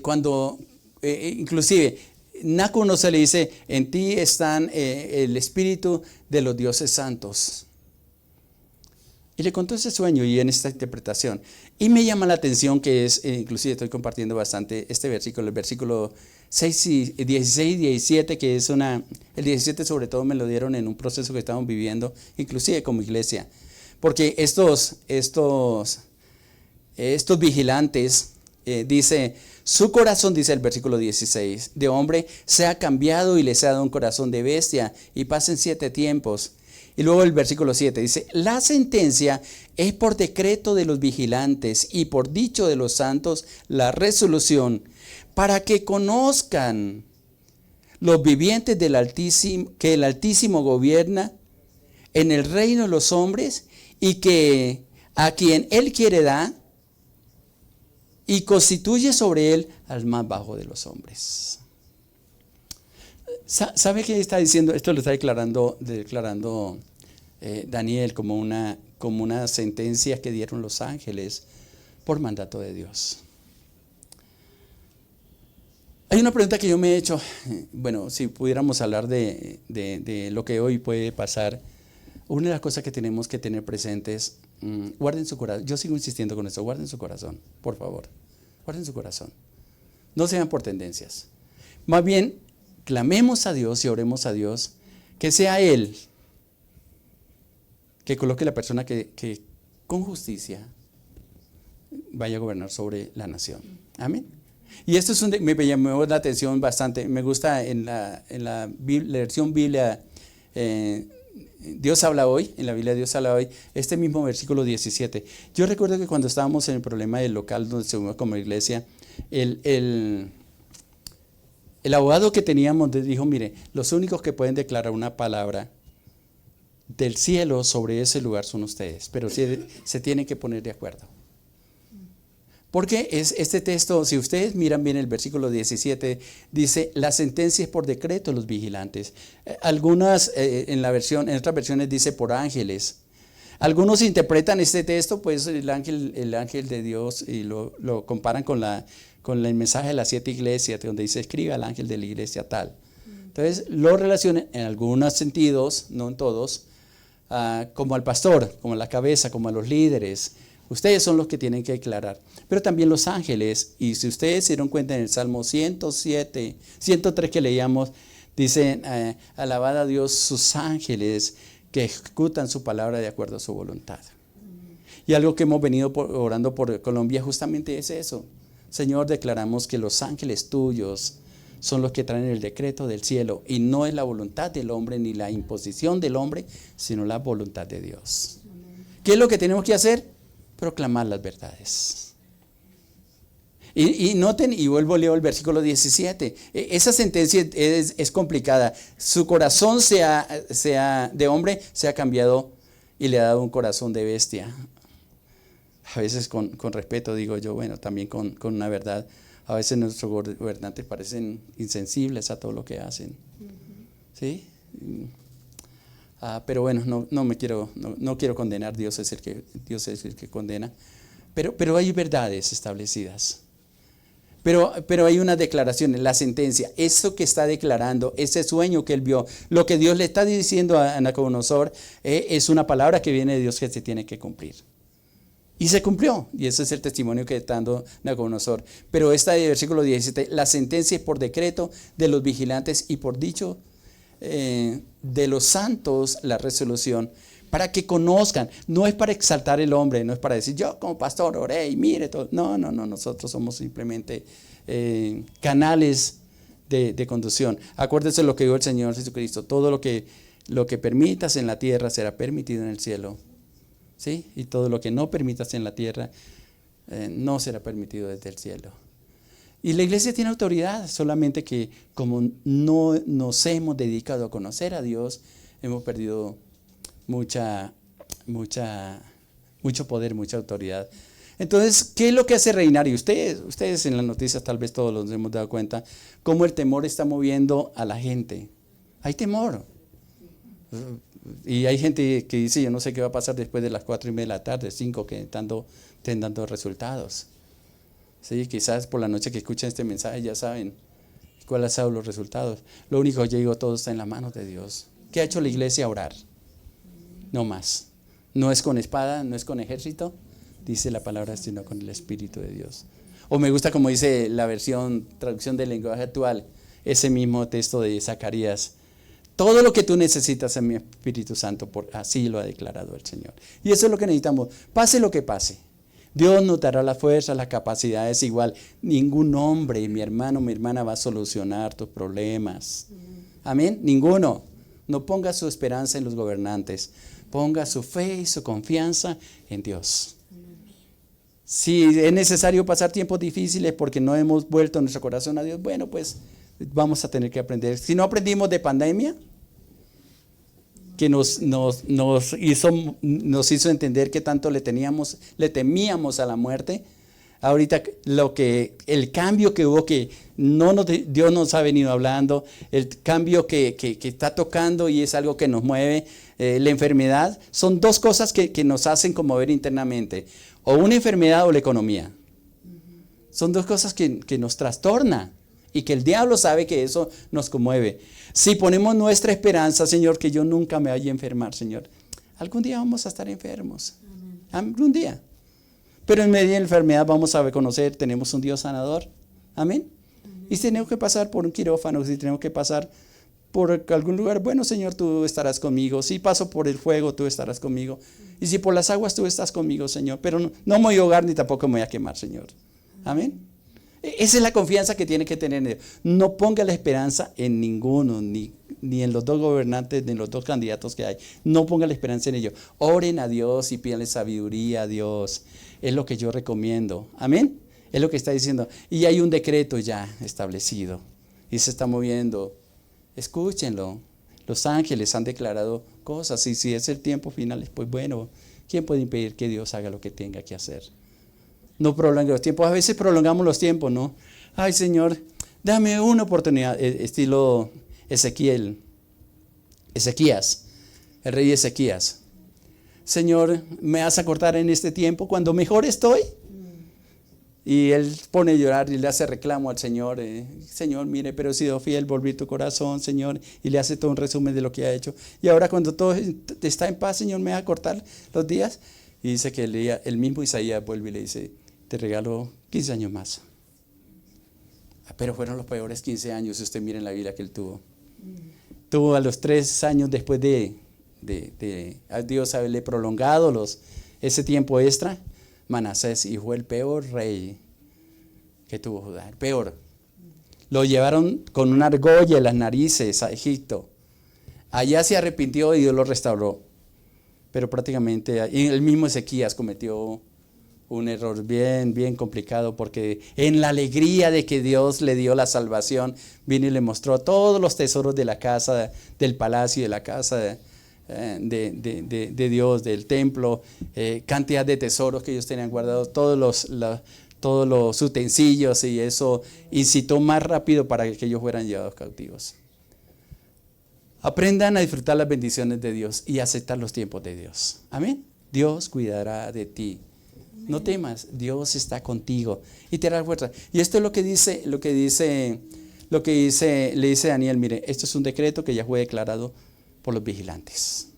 cuando, inclusive, Nabucodonosor le dice, en ti están el espíritu de los dioses santos. Y le contó ese sueño y en esta interpretación. Y me llama la atención que inclusive estoy compartiendo bastante este versículo, el versículo 16 y 17, que es el 17 sobre todo me lo dieron en un proceso que estamos viviendo, inclusive como iglesia. Porque estos vigilantes, dice, su corazón, dice el versículo 16, de hombre se ha cambiado y les ha dado un corazón de bestia, y pasen 7 tiempos. Y luego el versículo 7 dice, la sentencia es por decreto de los vigilantes y por dicho de los santos la resolución, para que conozcan los vivientes que el Altísimo gobierna en el reino de los hombres, y que a quien Él quiere da y constituye sobre Él al más bajo de los hombres. ¿Sabe qué está diciendo? Esto lo está declarando Daniel como una sentencia que dieron los ángeles por mandato de Dios. Hay una pregunta que yo me he hecho, si pudiéramos hablar de lo que hoy puede pasar, una de las cosas que tenemos que tener presentes, guarden su corazón. Yo sigo insistiendo con esto, guarden su corazón, por favor, guarden su corazón. No sean por tendencias. Más bien, clamemos a Dios y oremos a Dios que sea Él que coloque la persona que con justicia vaya a gobernar sobre la nación. Amén. Y esto me llamó la atención bastante. Me gusta en la versión Biblia Dios habla hoy, en la Biblia Dios habla hoy, este mismo versículo 17. Yo recuerdo que cuando estábamos en el problema del local donde estuvimos como iglesia, el abogado que teníamos dijo, mire, los únicos que pueden declarar una palabra del cielo sobre ese lugar son ustedes, pero se tienen que poner de acuerdo. Porque este texto, si ustedes miran bien el versículo 17, dice, la sentencia es por decreto de los vigilantes. Algunas, en otras versiones dice por ángeles. Algunos interpretan este texto, pues el ángel de Dios, y lo comparan con el mensaje de las 7 iglesias, donde dice, escribe al ángel de la iglesia tal. Entonces, lo relacionan en algunos sentidos, no en todos, como al pastor, como a la cabeza, como a los líderes. Ustedes son los que tienen que declarar. Pero también los ángeles, y si ustedes se dieron cuenta en el Salmo 107, 103 que leíamos, dicen, alabad a Dios sus ángeles que ejecutan su palabra de acuerdo a su voluntad. Y algo que hemos venido orando por Colombia justamente es eso. Señor, declaramos que los ángeles tuyos son los que traen el decreto del cielo, y no es la voluntad del hombre ni la imposición del hombre, sino la voluntad de Dios. ¿Qué es lo que tenemos que hacer? Proclamar las verdades. Y noten, y vuelvo, leo el versículo 17. Esa sentencia es complicada. Su corazón de hombre se ha cambiado y le ha dado un corazón de bestia. A veces con respeto digo yo, bueno, también con una verdad. A veces nuestros gobernantes parecen insensibles a todo lo que hacen. ¿Sí? Pero bueno, no quiero condenar. Dios es el que condena. Pero hay verdades establecidas. Pero hay una declaración, la sentencia, eso que está declarando, ese sueño que él vio, lo que Dios le está diciendo a Nabucodonosor, es una palabra que viene de Dios que se tiene que cumplir. Y se cumplió, y ese es el testimonio que está dando Nabucodonosor. Pero de versículo 17, la sentencia es por decreto de los vigilantes y por dicho de los santos la resolución, para que conozcan. No es para exaltar el hombre, no es para decir yo como pastor oré y mire todo. No, nosotros somos simplemente canales de conducción. Acuérdense lo que dijo el Señor Jesucristo, todo lo que permitas en la tierra será permitido en el cielo, ¿sí? Y todo lo que no permitas en la tierra no será permitido desde el cielo. Y la iglesia tiene autoridad, solamente que como no nos hemos dedicado a conocer a Dios, hemos perdido mucho poder, mucha autoridad. Entonces, ¿qué es lo que hace reinar? Y ustedes en las noticias tal vez todos nos hemos dado cuenta cómo el temor está moviendo a la gente. Hay temor. Y hay gente que dice, yo no sé qué va a pasar después de las 4:30 de la tarde, 5 que estén dando resultados. Sí, quizás por la noche que escuchan este mensaje ya saben cuáles han sido los resultados. Lo único que yo digo, todo está en las manos de Dios. ¿Qué ha hecho la iglesia? Orar. No más. No es con espada, no es con ejército, dice la palabra, sino con el Espíritu de Dios. O me gusta como dice la traducción del lenguaje actual, ese mismo texto de Zacarías. Todo lo que tú necesitas en mi Espíritu Santo, así lo ha declarado el Señor. Y eso es lo que necesitamos, pase lo que pase. Dios nos dará la fuerza, las capacidades igual. Ningún hombre, mi hermano, mi hermana, va a solucionar tus problemas. Amén, ninguno. No ponga su esperanza en los gobernantes. Ponga su fe y su confianza en Dios. Si es necesario pasar tiempos difíciles porque no hemos vuelto nuestro corazón a Dios, bueno, pues vamos a tener que aprender. Si no aprendimos de pandemia, que nos hizo entender que tanto le temíamos a la muerte. Ahorita el cambio que hubo, que Dios nos ha venido hablando, el cambio que está tocando y es algo que nos mueve, la enfermedad, son dos cosas que nos hacen conmover internamente, o una enfermedad o la economía. Son dos cosas que nos trastornan y que el diablo sabe que eso nos conmueve. Si ponemos nuestra esperanza, Señor, que yo nunca me vaya a enfermar, Señor, algún día vamos a estar enfermos. Algún día. Pero en medio de la enfermedad vamos a reconocer, tenemos un Dios sanador. Amén. Y si tenemos que pasar por un quirófano, si tenemos que pasar por algún lugar, bueno, Señor, tú estarás conmigo. Si paso por el fuego, tú estarás conmigo. Y si por las aguas, tú estás conmigo, Señor. Pero no me voy a ahogar ni tampoco me voy a quemar, Señor. Amén. Esa es la confianza que tiene que tener en Dios. No ponga la esperanza en ninguno, ni en los dos gobernantes, ni en los dos candidatos que hay. No ponga la esperanza en ellos. Oren a Dios y pídanle sabiduría a Dios. Es lo que yo recomiendo. Amén. Es lo que está diciendo. Y hay un decreto ya establecido. Y se está moviendo. Escúchenlo. Los ángeles han declarado cosas. Y si es el tiempo final, pues bueno, ¿quién puede impedir que Dios haga lo que tenga que hacer? No prolongue los tiempos. A veces prolongamos los tiempos, ¿no? Ay, Señor, dame una oportunidad. Estilo Ezequías, el rey Ezequías. Señor, ¿me vas a cortar en este tiempo cuando mejor estoy? Y él pone a llorar y le hace reclamo al Señor. Señor, mire, pero he sido fiel, volví tu corazón, Señor. Y le hace todo un resumen de lo que ha hecho. Y ahora cuando todo está en paz, Señor, ¿me va a cortar los días? Y dice que el mismo Isaías vuelve y le dice, te regalo 15 años más. Pero fueron los peores 15 años, si usted mira en la vida que él tuvo. Tuvo a los 3 años después de a Dios haberle prolongado ese tiempo extra, Manasés, y fue el peor rey que tuvo Judá, el peor. Lo llevaron con una argolla en las narices a Egipto. Allá se arrepintió y Dios lo restauró. Pero prácticamente el mismo Ezequías cometió un error bien complicado, porque en la alegría de que Dios le dio la salvación, vino y le mostró todos los tesoros de la casa, del palacio, de la casa de Dios, del templo, cantidad de tesoros que ellos tenían guardados, todos los utensilios, y eso incitó más rápido para que ellos fueran llevados cautivos. Aprendan a disfrutar las bendiciones de Dios y aceptar los tiempos de Dios. Amén. Dios cuidará de ti. No temas, Dios está contigo y te dará fuerza. Y esto es lo que le dice Daniel. Mire, esto es un decreto que ya fue declarado por los vigilantes.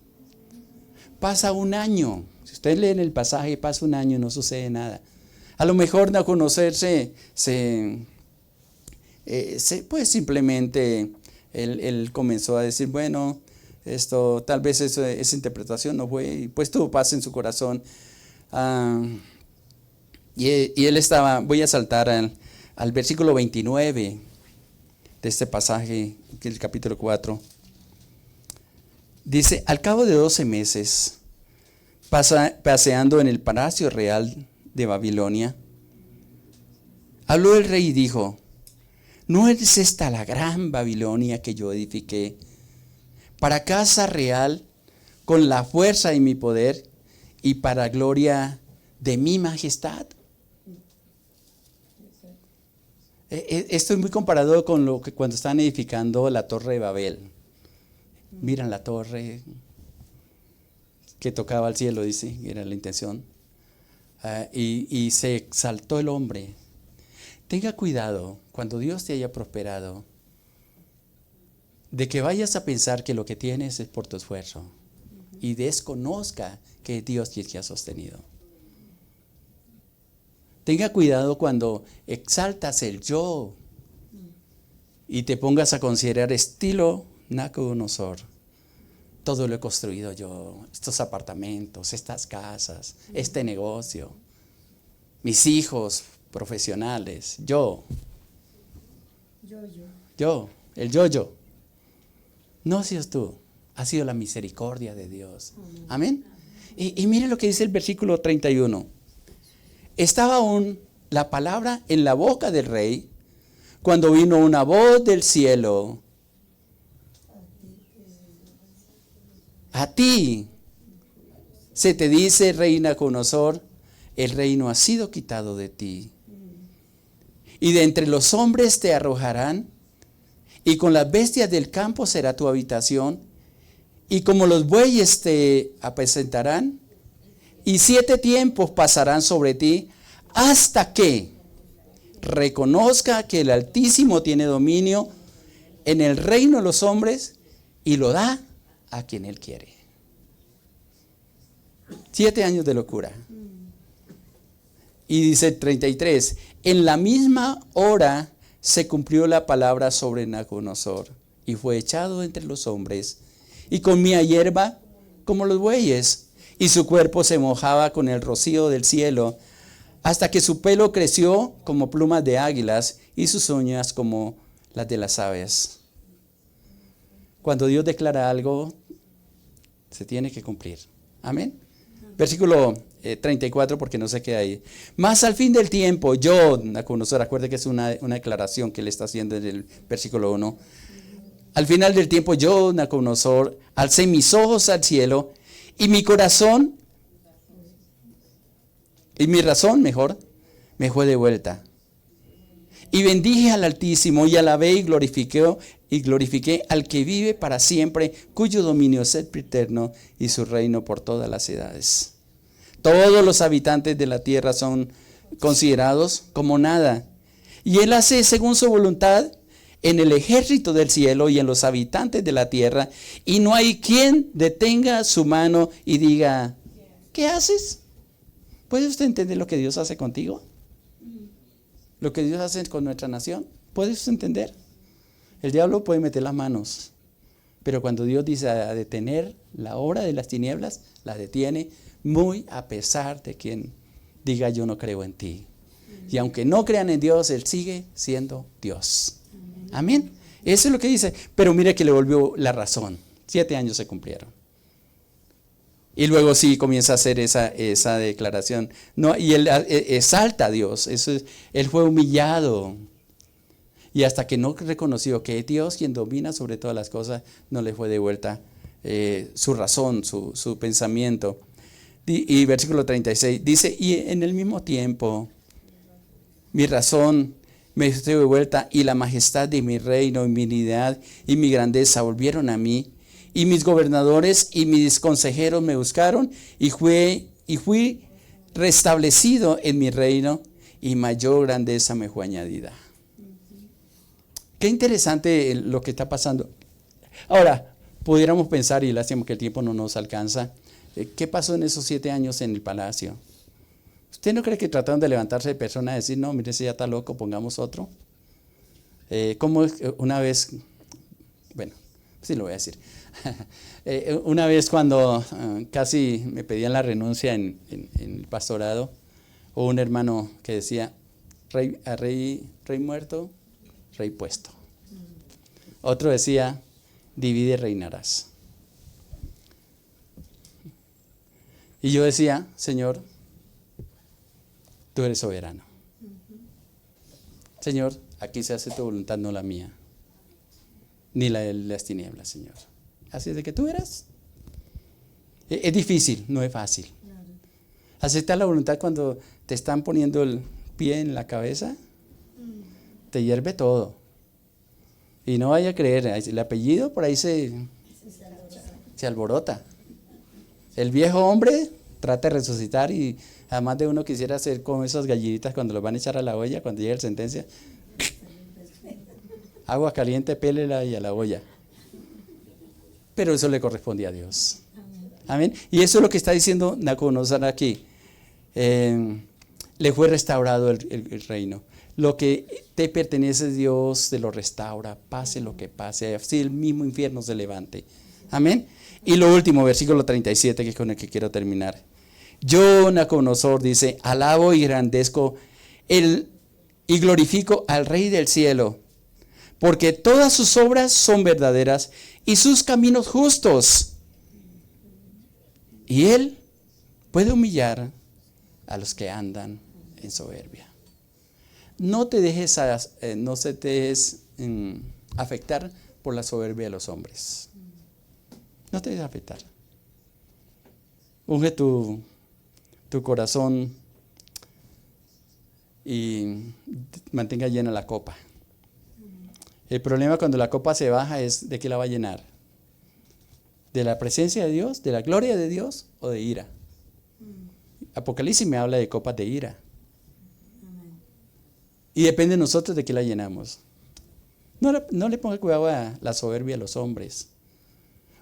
Pasa un año. Si ustedes leen el pasaje, pasa un año y no sucede nada. A lo mejor no conocerse, pues simplemente él comenzó a decir, bueno, esto tal vez esa interpretación no fue, y pues tuvo paz en su corazón. Y él estaba, voy a saltar al versículo 29 de este pasaje, que es el capítulo 4. Dice, al cabo de 12 meses, paseando en el palacio real de Babilonia, habló el rey y dijo, ¿no es esta la gran Babilonia que yo edifiqué para casa real con la fuerza de mi poder y para gloria de mi majestad? Esto es muy comparado con lo que cuando están edificando la torre de Babel. Miran la torre que tocaba al cielo, dice, era la intención. Y se exaltó el hombre. Tenga cuidado cuando Dios te haya prosperado, de que vayas a pensar que lo que tienes es por tu esfuerzo y desconozca que Dios te ha sostenido. Tenga cuidado cuando exaltas el yo y te pongas a considerar estilo Nabucodonosor. Todo lo he construido yo, estos apartamentos, estas casas, este negocio, mis hijos profesionales, yo, el yo. No seas tú, ha sido la misericordia de Dios. Amén. Y mire lo que dice el versículo 31. Estaba aún la palabra en la boca del rey cuando vino una voz del cielo. A ti se te dice, rey Nabucodonosor, el reino ha sido quitado de ti. Y de entre los hombres te arrojarán, y con las bestias del campo será tu habitación, y como los bueyes te apacentarán, y 7 tiempos pasarán sobre ti, hasta que reconozca que el Altísimo tiene dominio en el reino de los hombres, y lo da a quien Él quiere. 7 años de locura. Y dice 33, en la misma hora se cumplió la palabra sobre Nabucodonosor, y fue echado entre los hombres, y comía hierba como los bueyes, y su cuerpo se mojaba con el rocío del cielo, hasta que su pelo creció como plumas de águilas y sus uñas como las de las aves. Cuando Dios declara algo, se tiene que cumplir. Amén. Versículo 34, porque no se queda ahí. Mas al fin del tiempo, yo, Nabucodonosor, acuerde que es una declaración que le está haciendo en el versículo 1. Al final del tiempo, yo, Nabucodonosor, alcé mis ojos al cielo y mi corazón, y mi razón, mejor, me fue de vuelta. Y bendije al Altísimo y alabé y glorifiqué al que vive para siempre, cuyo dominio es eterno y su reino por todas las edades. Todos los habitantes de la tierra son considerados como nada. Y Él hace según su voluntad en el ejército del cielo y en los habitantes de la tierra. Y no hay quien detenga su mano y diga, ¿qué haces? ¿Puede usted entender lo que Dios hace contigo? Lo que Dios hace con nuestra nación. ¿Puede usted entender? El diablo puede meter las manos, pero cuando Dios dice a detener la obra de las tinieblas, la detiene, muy a pesar de quien diga yo no creo en ti. Y aunque no crean en Dios, Él sigue siendo Dios. Amén. Eso es lo que dice. Pero mire que le volvió la razón. 7 años se cumplieron. Y luego sí comienza a hacer esa declaración. No, y él exalta a Dios. Él fue humillado. Y hasta que no reconoció que Dios, quien domina sobre todas las cosas, no le fue de vuelta su razón, su pensamiento. Y versículo 36 dice, y en el mismo tiempo mi razón me dio de vuelta y la majestad de mi reino y mi dignidad y mi grandeza volvieron a mí. Y mis gobernadores y mis consejeros me buscaron y fui restablecido en mi reino y mayor grandeza me fue añadida. Qué interesante lo que está pasando. Ahora, pudiéramos pensar, y lástima que el tiempo no nos alcanza, ¿qué pasó en esos 7 años en el palacio? ¿Usted no cree que trataron de levantarse de personas y decir, no, mire, ese ya está loco, pongamos otro? Como una vez, bueno, sí lo voy a decir. Una vez cuando casi me pedían la renuncia en el pastorado, hubo un hermano que decía, rey muerto, rey puesto. Otro decía, divide y reinarás. Y yo decía, Señor, tú eres soberano. Señor, aquí se hace tu voluntad, no la mía, ni la de las tinieblas, Señor. Así es de que tú eras. Es difícil, no es fácil. Aceptar la voluntad cuando te están poniendo el pie en la cabeza, te hierve todo. Y no vaya a creer, el apellido por ahí se alborota. El viejo hombre trata de resucitar y además de uno quisiera hacer como esas gallinitas cuando los van a echar a la olla, cuando llega la sentencia. Agua caliente, pélela y a la olla. Pero eso le corresponde a Dios. Amén. Y eso es lo que está diciendo Nabucodonosor aquí. Le fue restaurado el reino. Lo que te pertenece, Dios te lo restaura, pase lo que pase, así el mismo infierno se levante. Amén. Y lo último, versículo 37, que es con el que quiero terminar. Yo, Nabucodonosor, dice, alabo y engrandezco y glorifico al Rey del cielo, porque todas sus obras son verdaderas y sus caminos justos. Y Él puede humillar a los que andan en soberbia. No te dejes afectar por la soberbia de los hombres. No te dejes afectar. Unge tu corazón y mantenga llena la copa. El problema cuando la copa se baja es de qué la va a llenar. ¿De la presencia de Dios, de la gloria de Dios o de ira? Apocalipsis me habla de copas de ira. Y depende de nosotros de qué la llenamos. No le ponga cuidado a la soberbia de los hombres.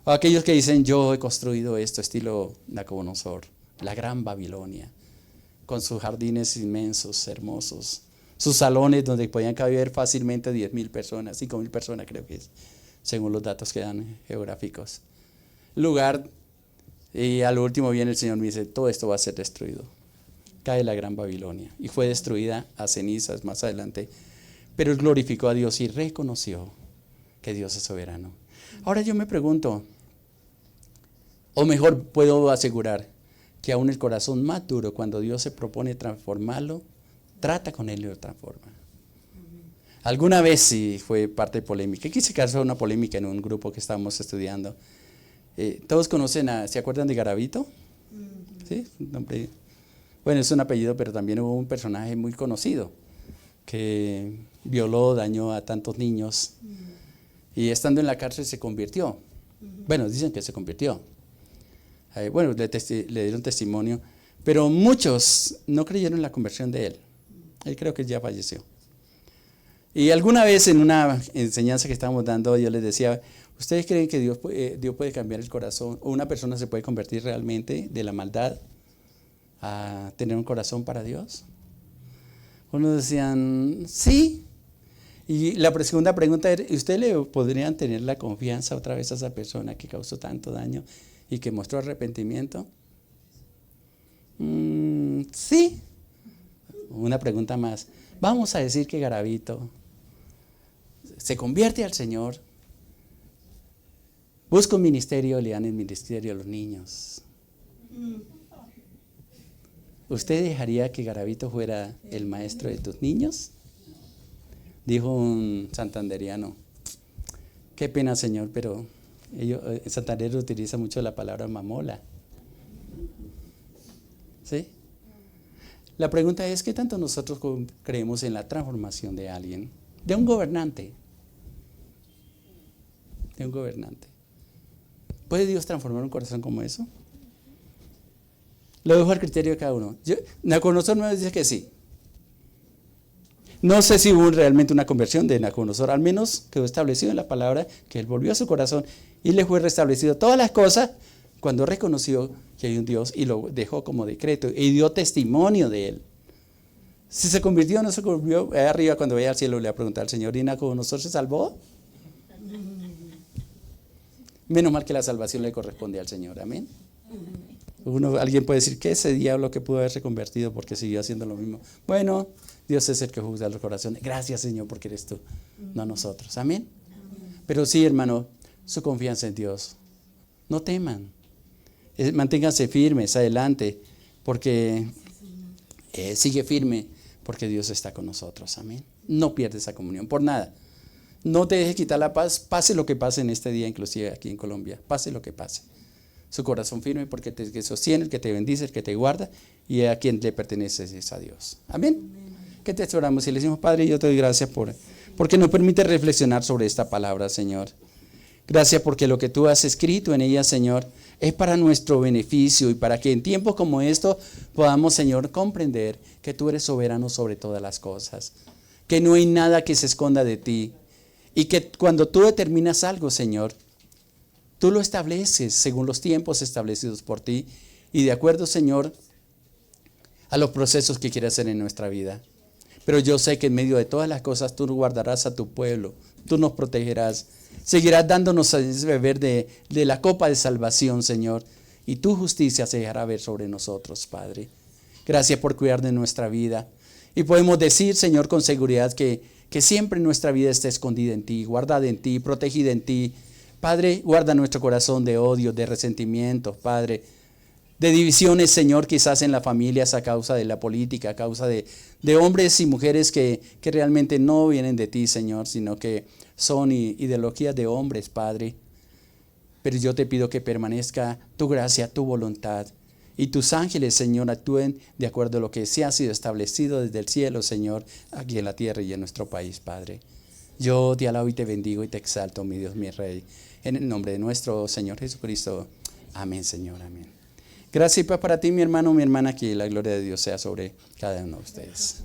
O a aquellos que dicen, yo he construido esto, estilo Nabucodonosor, la gran Babilonia, con sus jardines inmensos, hermosos, sus salones donde podían caber fácilmente 10,000 personas, 5,000 personas creo que es, según los datos que dan geográficos. Lugar, y al último viene el Señor y me dice, todo esto va a ser destruido. cae la gran Babilonia y fue destruida a cenizas más adelante. Pero él glorificó a Dios y reconoció que Dios es soberano. Ahora yo me pregunto, o mejor puedo asegurar, que aún el corazón más duro, cuando Dios se propone transformarlo, trata con él y lo transforma. Alguna vez sí fue parte de polémica. Quise causar una polémica en un grupo que estábamos estudiando. Todos conocen ¿se acuerdan de Garavito? ¿Sí? Bueno, es un apellido, pero también hubo un personaje muy conocido que violó, dañó a tantos niños y estando en la cárcel se convirtió. Bueno, dicen que se convirtió. Bueno, le dieron testimonio, pero muchos no creyeron en la conversión de él. Él creo que ya falleció. Y alguna vez en una enseñanza que estábamos dando, yo les decía, ¿ustedes creen que Dios puede cambiar el corazón? ¿O una persona se puede convertir realmente de la maldad a tener un corazón para Dios? Unos decían, sí. Y la segunda pregunta era, ¿ustedes le podrían tener la confianza otra vez a esa persona que causó tanto daño y que mostró arrepentimiento? Sí. Una pregunta más. Vamos a decir que Garavito se convierte al Señor, busca un ministerio, le dan el ministerio a los niños. ¿Usted dejaría que Garavito fuera el maestro de tus niños? Dijo un santanderiano, qué pena, Señor, pero en Santander utiliza mucho la palabra mamola. ¿Sí? La pregunta es, ¿qué tanto nosotros creemos en la transformación de alguien? De un gobernante. De un gobernante. ¿Puede Dios transformar un corazón como eso? Lo dejo al criterio de cada uno. Nabucodonosor me dice que sí. No sé si hubo realmente una conversión de Nabucodonosor, al menos quedó establecido en la palabra que él volvió a su corazón y le fue restablecido todas las cosas cuando reconoció que hay un Dios y lo dejó como decreto y dio testimonio de él. Si se convirtió o no se convirtió, allá arriba cuando vaya al cielo le va a preguntar al Señor, ¿y Nabucodonosor se salvó? Menos mal que la salvación le corresponde al Señor, amén. Alguien puede decir, ¿qué ese diablo que pudo haberse convertido porque siguió haciendo lo mismo? Bueno, Dios es el que juzga los corazones. Gracias, Señor, porque eres tú, no nosotros, amén. Pero sí, hermano, su confianza en Dios. No teman, manténganse firmes, adelante, porque sigue firme, porque Dios está con nosotros, amén. No pierdes esa comunión, por nada. No te dejes quitar la paz, pase lo que pase en este día, inclusive aquí en Colombia, pase lo que pase. Su corazón firme porque te sostiene, el que te bendice, el que te guarda y a quien le pertenece es a Dios. Amén. ¿Qué te oramos? Y le decimos, Padre, yo te doy gracias porque nos permite reflexionar sobre esta palabra, Señor. Gracias porque lo que tú has escrito en ella, Señor, es para nuestro beneficio y para que en tiempos como estos podamos, Señor, comprender que tú eres soberano sobre todas las cosas, que no hay nada que se esconda de ti y que cuando tú determinas algo, Señor, tú lo estableces según los tiempos establecidos por ti y de acuerdo, Señor, a los procesos que quieres hacer en nuestra vida. Pero yo sé que en medio de todas las cosas tú guardarás a tu pueblo, tú nos protegerás, seguirás dándonos a beber de la copa de salvación, Señor, y tu justicia se dejará ver sobre nosotros, Padre. Gracias por cuidar de nuestra vida. Y podemos decir, Señor, con seguridad que siempre nuestra vida está escondida en ti, guardada en ti, protegida en ti. Padre, guarda nuestro corazón de odio, de resentimiento, Padre, de divisiones, Señor, quizás en las familias a causa de la política, a causa de hombres y mujeres que realmente no vienen de ti, Señor, sino que son ideologías de hombres, Padre. Pero yo te pido que permanezca tu gracia, tu voluntad, y tus ángeles, Señor, actúen de acuerdo a lo que se ha sido establecido desde el cielo, Señor, aquí en la tierra y en nuestro país, Padre. Yo te alabo y te bendigo y te exalto, mi Dios, mi Rey, en el nombre de nuestro Señor Jesucristo. Amén, Señor, amén. Gracias y paz para ti, mi hermano, mi hermana, que la gloria de Dios sea sobre cada uno de ustedes.